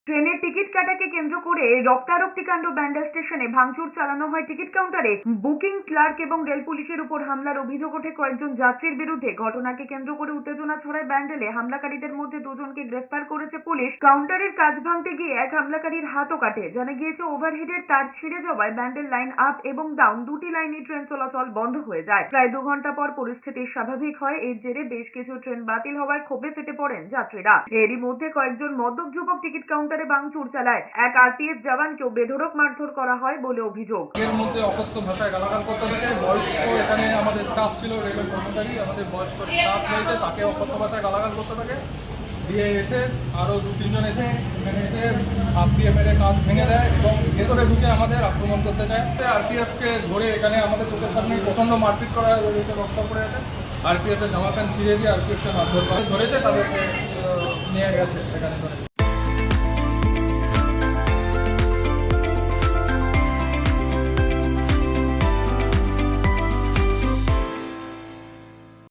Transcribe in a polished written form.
ট্রেনের টিকিট কাটাকে কেন্দ্র করে রক্তারক্তি কাণ্ড। ব্যান্ডেল স্টেশনে ভাঙচুর চালানো হয় টিকিট কাউন্টারে। বুকিং ক্লার্ক এবং রেল পুলিশের উপর হামলার অভিযোগ ওঠে কয়েকজন যাত্রীর বিরুদ্ধে। ঘটনাকে কেন্দ্র করে উত্তেজনা ছড়ায় ব্যান্ডেলে। হামলাকারীদের মধ্যে দুজনকে গ্রেফতার করেছে পুলিশ। কাউন্টারের কাজ ভাঙতে গিয়ে এক হামলাকারীর হাতও কাটে। জানা গিয়েছে ওভারহেডের তার ছিঁড়ে যাওয়ায় ব্যান্ডেল লাইন আপ এবং ডাউন দুটি লাইনে ট্রেন চলাচল বন্ধ হয়ে যায়। প্রায় 2 ঘন্টা পর পরিস্থিতি স্বাভাবিক হয়। এর জেরে বেশ কিছু ট্রেন বাতিল হওয়ায় ক্ষোভে ফেটে পড়েন যাত্রীরা। এরই মধ্যে কয়েকজন মদ্যপ যুবক টিকিট কাউন্টারে ভাঙচুর চালায়। এক আরপিএফ জওয়ানকেও বেধড়ক মারধর করা হয় বলে অভিযোগ। এর মধ্যে অকথ্য ভাষায় গালাগাল করতে থাকে। বয়স্ক এখানে আমাদের স্টাফ ছিল, রেলের কর্মচারী, আমাদের বয়স্ক স্টাফ রয়েছে, তাকে অকথ্য ভাষায় গালাগাল করতে থাকে। দিয়ে এসে আরও 2-3 জন এসে এখানে এসে আরপিএফের কাজ ভেঙে দেয় এবং ভেতরে ঢুকে আমাদের আক্রমণ করতে চায়। আরপিএফকে ধরে এখানে আমাদের চোখের সামনে প্রচণ্ড মারপিট করা হয়। রক্ত পড়ে আছে। আরপিএফের জামা প্যান্ট ছিঁড়ে দিয়ে আরপিএফকে মারধর করে ধরেছে, তাদেরকে নিয়ে গেছে এখানে ধরে।